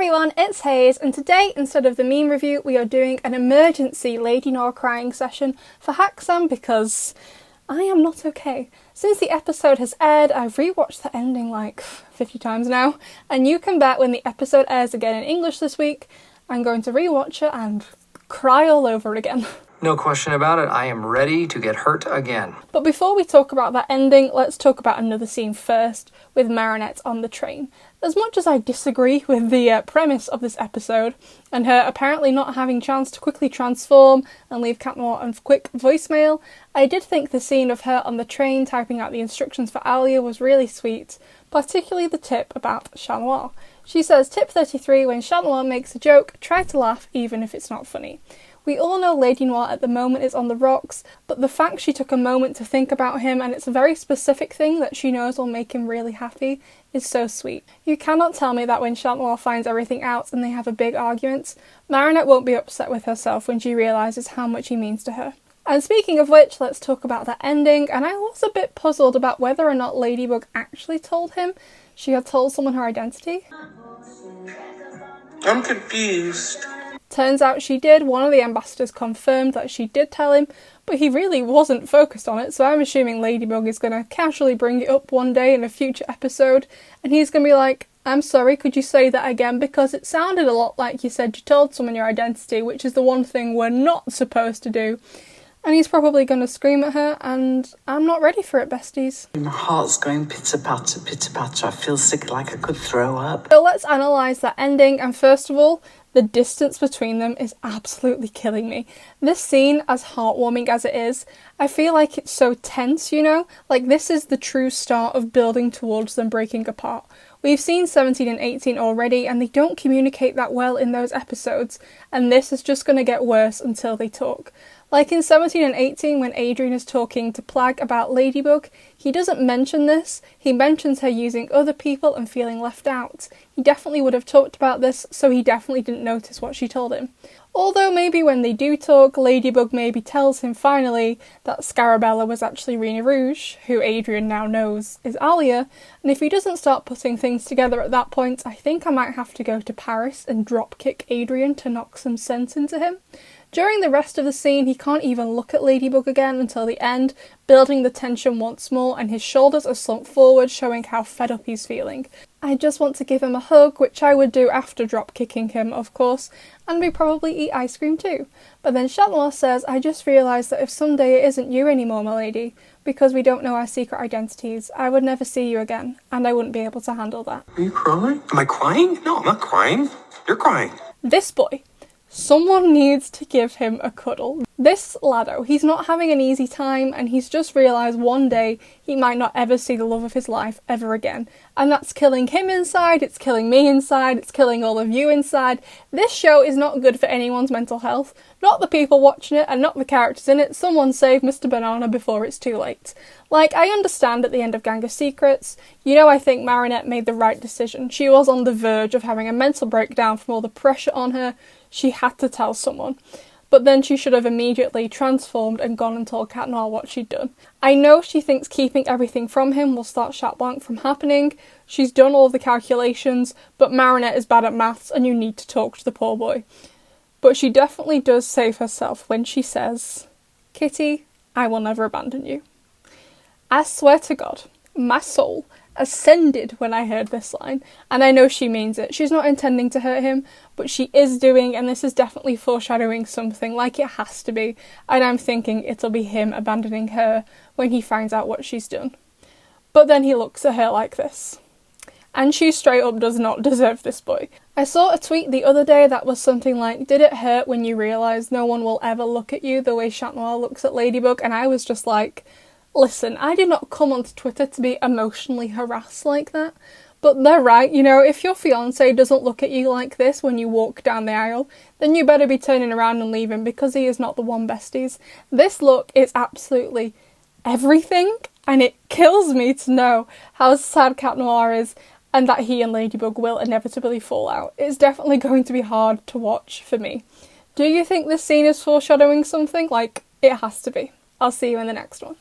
everyone, it's Hayes, and today, instead of the meme review, we are doing an emergency LADYNOIR crying session for hacksan because I am not okay. Since the episode has aired, I've rewatched the ending like 50 times now, and you can bet when the episode airs again in English this week, I'm going to rewatch it and cry all over again. No question about it, I am ready to get hurt again. But before we talk about that ending, let's talk about another scene first, with Marinette on the train. As much as I disagree with the premise of this episode, and her apparently not having chance to quickly transform and leave Cat Noir a quick voicemail, I did think the scene of her on the train typing out the instructions for Alia was really sweet, particularly the tip about Chat Noir. She says, tip 33, when Chat Noir makes a joke, try to laugh even if it's not funny. We all know LADYNOIR at the moment is on the rocks, but the fact she took a moment to think about him, and it's a very specific thing that she knows will make him really happy, is so sweet. You cannot tell me that when Chat Noir finds everything out and they have a big argument, Marinette won't be upset with herself when she realises how much he means to her. And speaking of which, let's talk about that ending, and I was a bit puzzled about whether or not Ladybug actually told him she had told someone her identity. I'm confused. Turns out she did. One of the ambassadors confirmed that she did tell him, but he really wasn't focused on it, so I'm assuming Ladybug is going to casually bring it up one day in a future episode, and he's going to be like, I'm sorry, could you say that again, because it sounded a lot like you said you told someone your identity, which is the one thing we're not supposed to do. And he's probably going to scream at her, and I'm not ready for it, besties. My heart's going pitter-patter, pitter-patter. I feel sick, like I could throw up. So let's analyse that ending, and first of all, the distance between them is absolutely killing me. This scene, as heartwarming as it is, I feel like it's so tense, you know? Like, this is the true start of building towards them breaking apart. We've seen 17 and 18 already, and they don't communicate that well in those episodes, and this is just going to get worse until they talk. Like in 17 and 18, when Adrien is talking to Plag about Ladybug, he doesn't mention this. He mentions her using other people and feeling left out. He definitely would have talked about this, so he definitely didn't notice what she told him. Although maybe when they do talk, Ladybug maybe tells him finally that Scarabella was actually Rena Rouge, who Adrien now knows is Alia, and if he doesn't start putting things together at that point, I think I might have to go to Paris and dropkick Adrien to knock some sense into him. During the rest of the scene, he can't even look at Ladybug again until the end, building the tension once more, and his shoulders are slumped forward, showing how fed up he's feeling. I just want to give him a hug, which I would do after drop-kicking him, of course, and we probably eat ice cream too. But then Chat Noir says, I just realised that if someday it isn't you anymore, my lady, because we don't know our secret identities, I would never see you again, and I wouldn't be able to handle that. Are you crying? Am I crying? No, I'm not crying. You're crying. This boy. Someone needs to give him a cuddle. This laddo, he's not having an easy time, and he's just realised one day he might not ever see the love of his life ever again. And that's killing him inside, it's killing me inside, it's killing all of you inside. This show is not good for anyone's mental health. Not the people watching it, and not the characters in it. Someone save Mr. Banana before it's too late. Like, I understand at the end of Gang of Secrets, you know, I think Marinette made the right decision. She was on the verge of having a mental breakdown from all the pressure on her. She had to tell someone. But then she should have immediately transformed and gone and told Cat Noir what she'd done. I know she thinks keeping everything from him will start Chat Blanc from happening. She's done all the calculations, but Marinette is bad at maths and you need to talk to the poor boy. But she definitely does save herself when she says, Kitty, I will never abandon you. I swear to God, my soul ascended when I heard this line, and I know she means it. She's not intending to hurt him, but she is doing, and this is definitely foreshadowing something, like it has to be, and I'm thinking it'll be him abandoning her when he finds out what she's done. But then he looks at her like this. And she straight up does not deserve this boy. I saw a tweet the other day that was something like, did it hurt when you realise no one will ever look at you the way Chat Noir looks at Ladybug? And I was just like, listen, I did not come onto Twitter to be emotionally harassed like that. But they're right, you know, if your fiancé doesn't look at you like this when you walk down the aisle, then you better be turning around and leaving because he is not the one, besties. This look is absolutely everything, and it kills me to know how sad Cat Noir is and that he and Ladybug will inevitably fall out. It's definitely going to be hard to watch for me. Do you think this scene is foreshadowing something? Like, it has to be. I'll see you in the next one.